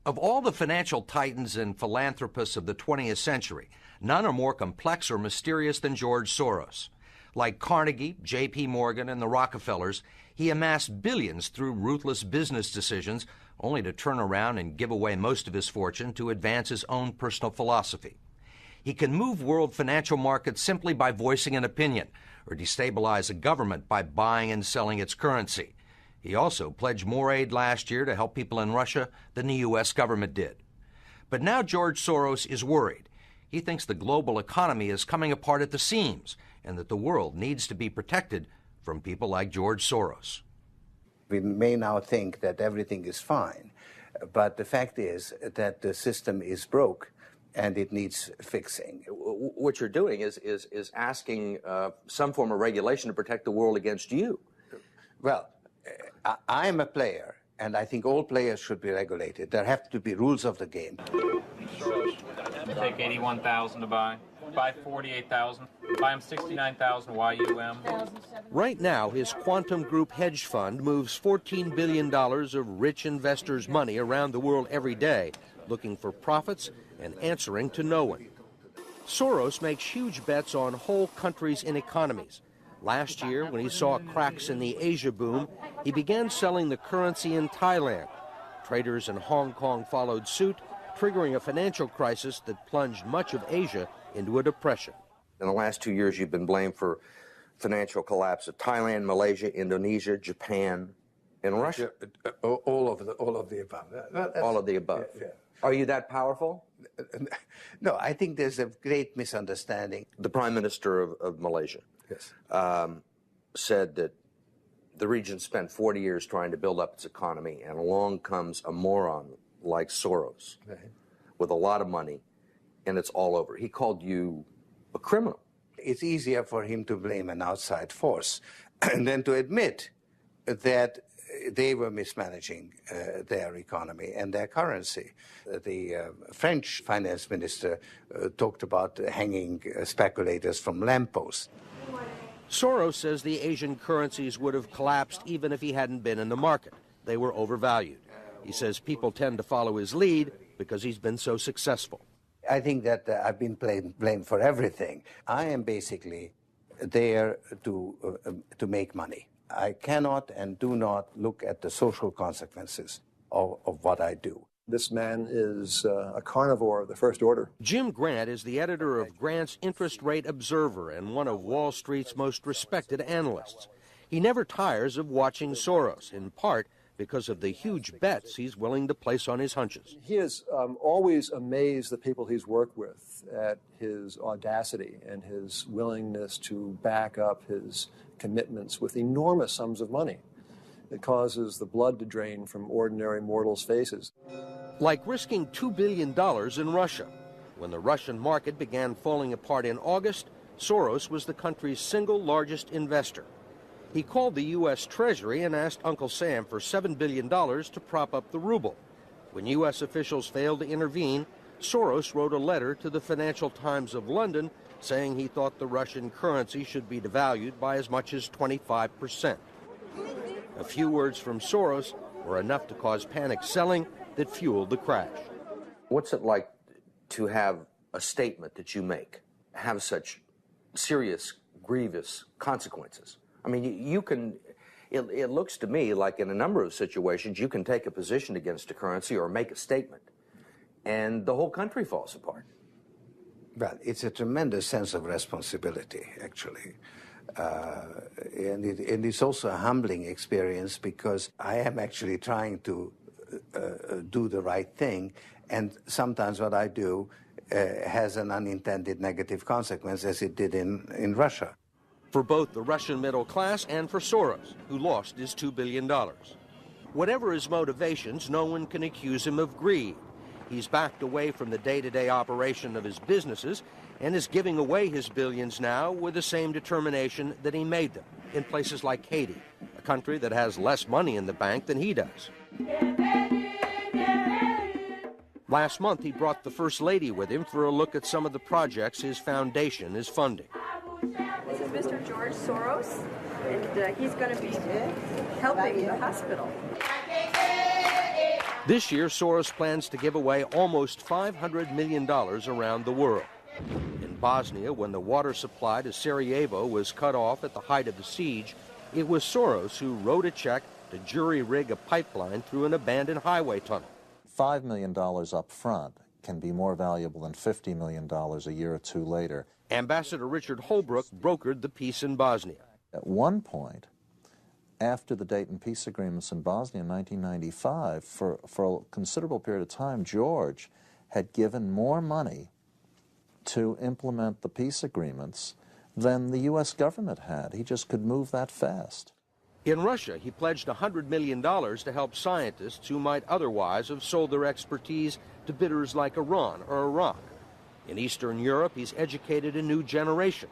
Of all the financial titans and philanthropists of the 20th century, none are more complex or mysterious than George Soros. Like Carnegie, J.P. Morgan, and the Rockefellers, he amassed billions through ruthless business decisions, only to turn around and give away most of his fortune to advance his own personal philosophy. He can move world financial markets simply by voicing an opinion, or destabilize a government by buying and selling its currency. He also pledged more aid last year to help people in Russia than the U.S. government did. But now George Soros is worried. He thinks the global economy is coming apart at the seams and that the world needs to be protected from people like George Soros. We may now think that everything is fine, but the fact is that the system is broke and it needs fixing. What you're doing is asking some form of regulation to protect the world against you. Well, I am a player, and I think all players should be regulated. There have to be rules of the game. Take 81,000 to buy. Buy 48,000. Buy him 69,000 YUM. Right now, his Quantum Group hedge fund moves $14 billion of rich investors' money around the world every day, looking for profits and answering to no one. Soros makes huge bets on whole countries and economies. Last year, when he saw cracks in the Asia boom, he began selling the currency in Thailand. Traders in Hong Kong followed suit, triggering a financial crisis that plunged much of Asia into a depression. In the last 2 years, you've been blamed for financial collapse of Thailand, Malaysia, Indonesia, Japan, and Russia. All of the above. All of the above. Yeah. Are you that powerful? No, I think there's a great misunderstanding. The Prime Minister of Malaysia said that the region spent 40 years trying to build up its economy, and along comes a moron like Soros with a lot of money, and it's all over. He called you a criminal. It's easier for him to blame an outside force than to admit that they were mismanaging their economy and their currency. The French finance minister talked about hanging speculators from lampposts. Soros says the Asian currencies would have collapsed even if he hadn't been in the market. They were overvalued. He says people tend to follow his lead because he's been so successful. I think that I've been blamed for everything. I am basically there to make money. I cannot and do not look at the social consequences of what I do. This man is a carnivore of the first order. Jim Grant is the editor of Grant's Interest Rate Observer and one of Wall Street's most respected analysts. He never tires of watching Soros, in part because of the huge bets he's willing to place on his hunches. He has always amazed the people he's worked with at his audacity and his willingness to back up his commitments with enormous sums of money. It causes the blood to drain from ordinary mortals' faces. Like risking $2 billion in Russia. When the Russian market began falling apart in August, Soros was the country's single largest investor. He called the U.S. Treasury and asked Uncle Sam for $7 billion to prop up the ruble. When U.S. officials failed to intervene, Soros wrote a letter to the Financial Times of London saying he thought the Russian currency should be devalued by as much as 25%. A few words from Soros were enough to cause panic selling that fueled the crash. What's it like to have a statement that you make have such serious, grievous consequences? I mean, you can, it looks to me like in a number of situations you can take a position against a currency or make a statement, and the whole country falls apart. Well, it's a tremendous sense of responsibility, actually. And it's also a humbling experience because I am actually trying to do the right thing, and sometimes what I do has an unintended negative consequence, as it did in Russia. For both the Russian middle class and for Soros, who lost his $2 billion. Whatever his motivations, no one can accuse him of greed. He's backed away from the day-to-day operation of his businesses and is giving away his billions now with the same determination that he made them in places like Haiti, a country that has less money in the bank than he does. Last month, he brought the First Lady with him for a look at some of the projects his foundation is funding. This is Mr. George Soros, and he's going to be helping the hospital. This year, Soros plans to give away almost $500 million around the world. In Bosnia, when the water supply to Sarajevo was cut off at the height of the siege, it was Soros who wrote a check to jury-rig a pipeline through an abandoned highway tunnel. $5 million up front can be more valuable than $50 million a year or two later. Ambassador Richard Holbrooke brokered the peace in Bosnia. At one point, after the Dayton peace agreements in Bosnia in 1995, for a considerable period of time, George had given more money to implement the peace agreements than the U.S. government had. He just could move that fast. In Russia, he pledged $100 million to help scientists who might otherwise have sold their expertise to bidders like Iran or Iraq. In Eastern Europe, he's educated a new generation.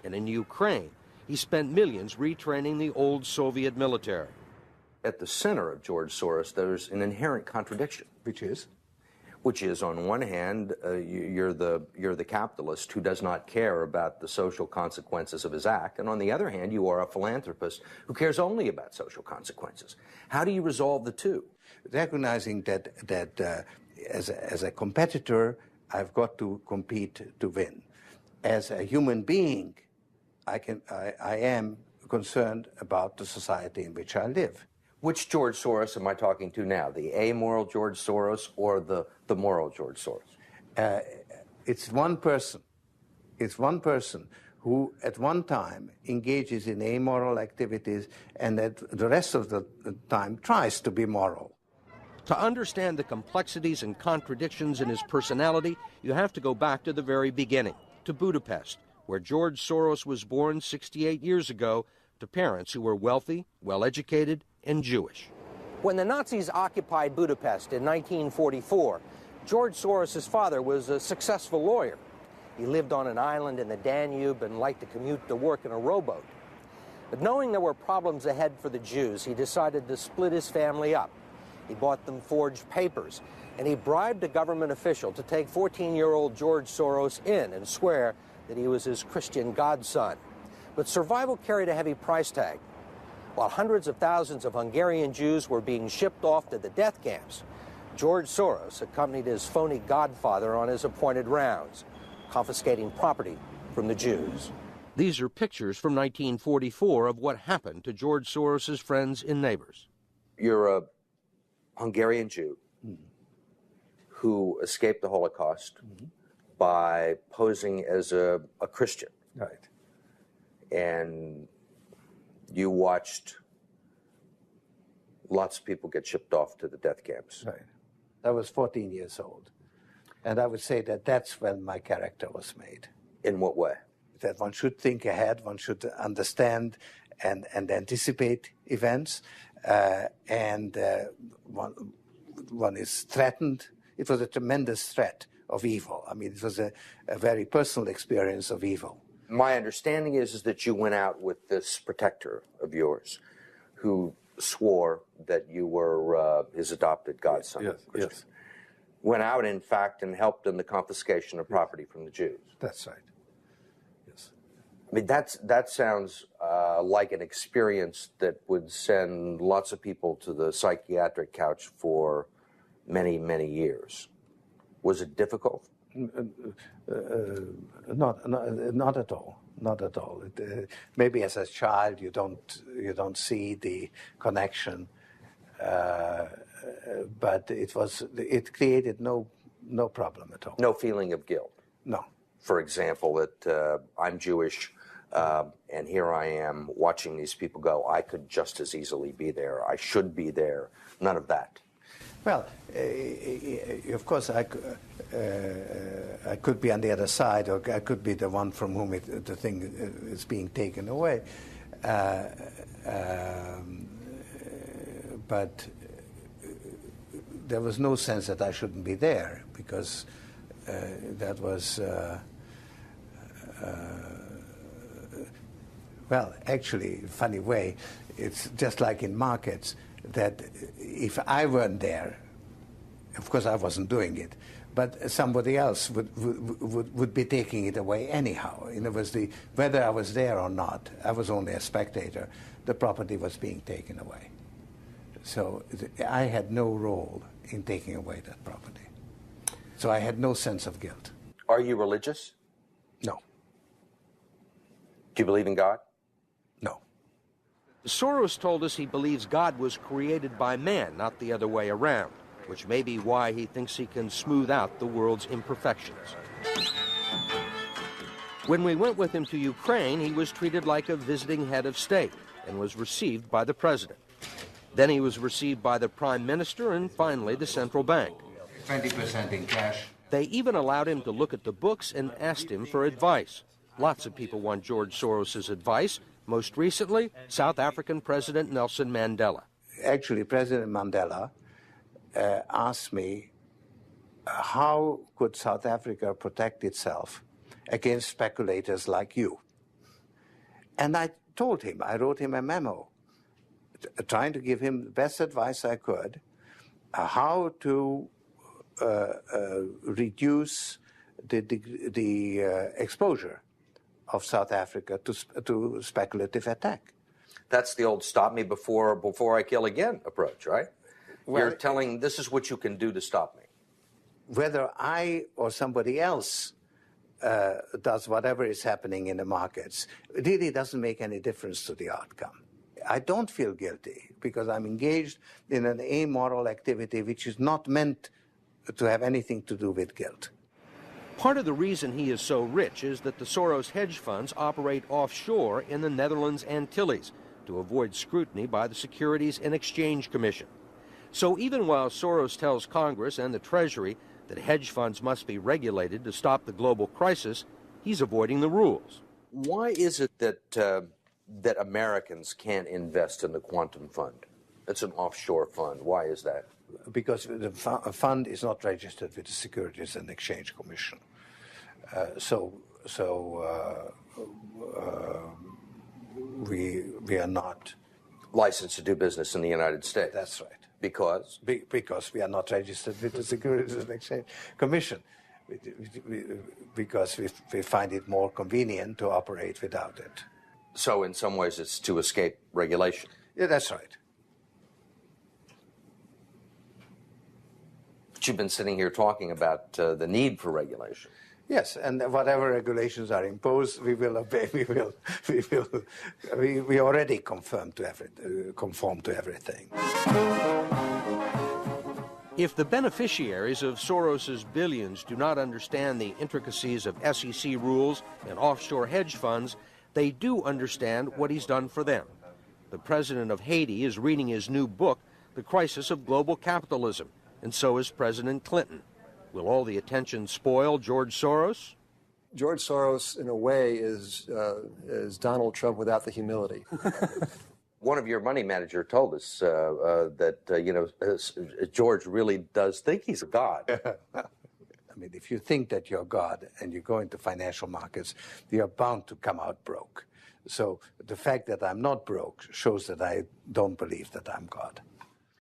And in Ukraine, he spent millions retraining the old Soviet military. At the center of George Soros, there's an inherent contradiction. Which is? Which is, on one hand, you're the capitalist who does not care about the social consequences of his act, and on the other hand, you are a philanthropist who cares only about social consequences. How do you resolve the two? Recognizing that as a competitor, I've got to compete to win. As a human being, I am concerned about the society in which I live. Which George Soros am I talking to now? The amoral George Soros or the moral George Soros? It's one person. It's one person who at one time engages in amoral activities and at the rest of the time tries to be moral. To understand the complexities and contradictions in his personality, you have to go back to the very beginning, to Budapest, where George Soros was born 68 years ago to parents who were wealthy, well-educated, and Jewish. When the Nazis occupied Budapest in 1944, George Soros' father was a successful lawyer. He lived on an island in the Danube and liked to commute to work in a rowboat. But knowing there were problems ahead for the Jews, he decided to split his family up. He bought them forged papers, and he bribed a government official to take 14-year-old George Soros in and swear that he was his Christian godson. But survival carried a heavy price tag. While hundreds of thousands of Hungarian Jews were being shipped off to the death camps, George Soros accompanied his phony godfather on his appointed rounds, confiscating property from the Jews. These are pictures from 1944 of what happened to George Soros's friends and neighbors. You're a Hungarian Jew who escaped the Holocaust by posing as a Christian. Right. And you watched lots of people get shipped off to the death camps. Right. I was 14 years old. And I would say that that's when my character was made. In what way? That one should think ahead, one should understand and anticipate events, and one is threatened. It was a tremendous threat of evil. I mean, it was a very personal experience of evil. My understanding is that you went out with this protector of yours who swore that you were his adopted godson. Yes, yes. Went out, in fact, and helped in the confiscation of property from the Jews. That's right. Yes. I mean, that sounds like an experience that would send lots of people to the psychiatric couch for many, many years. Was it difficult? Not at all. Not at all. Maybe as a child you don't see the connection, but it created no problem at all. No feeling of guilt. No. For example, that I'm Jewish, and here I am watching these people go. I could just as easily be there. I should be there. None of that. Well, of course, I could be on the other side, or I could be the one from whom the thing is being taken away. But there was no sense that I shouldn't be there, because that was, well, actually, funny way, it's just like in markets, that if I weren't there, of course I wasn't doing it, but somebody else would be taking it away anyhow. In other words, whether I was there or not, I was only a spectator, the property was being taken away. So I had no role in taking away that property. So I had no sense of guilt. Are you religious? No. Do you believe in God? No. Soros told us he believes God was created by man, not the other way around, which may be why he thinks he can smooth out the world's imperfections. When we went with him to Ukraine, he was treated like a visiting head of state and was received by the president. Then he was received by the prime minister and finally the central bank. 20% in cash. They even allowed him to look at the books and asked him for advice. Lots of people want George Soros's advice. Most recently, South African President Nelson Mandela. Actually, President Mandela asked me, how could South Africa protect itself against speculators like you? And I told him, I wrote him a memo, trying to give him the best advice I could, how to reduce the exposure of South Africa to speculative attack. That's the old stop me before I kill again approach, right? Well, you're telling this is what you can do to stop me. Whether I or somebody else does whatever is happening in the markets, it really doesn't make any difference to the outcome. I don't feel guilty because I'm engaged in an amoral activity which is not meant to have anything to do with guilt. Part of the reason he is so rich is that the Soros hedge funds operate offshore in the Netherlands Antilles to avoid scrutiny by the Securities and Exchange Commission. So even while Soros tells Congress and the Treasury that hedge funds must be regulated to stop the global crisis, he's avoiding the rules. Why is it that Americans can't invest in the quantum fund? It's an offshore fund. Why is that? Because the fund is not registered with the Securities and Exchange Commission. We are not licensed to do business in the United States. That's right. Because? Because we are not registered with the Securities and Exchange Commission. Because we find it more convenient to operate without it. So in some ways it's to escape regulation. Yeah, that's right. But you've been sitting here talking about the need for regulation. Yes, and whatever regulations are imposed, we will obey. We already conform to everything. If the beneficiaries of Soros's billions do not understand the intricacies of SEC rules and offshore hedge funds, they do understand what he's done for them. The president of Haiti is reading his new book, The Crisis of Global Capitalism, and so is President Clinton. Will all the attention spoil George Soros? George Soros, in a way, is Donald Trump without the humility. One of your money managers told us that George really does think he's a god. I mean, if you think that you're God and you go into financial markets, you're bound to come out broke. So the fact that I'm not broke shows that I don't believe that I'm God.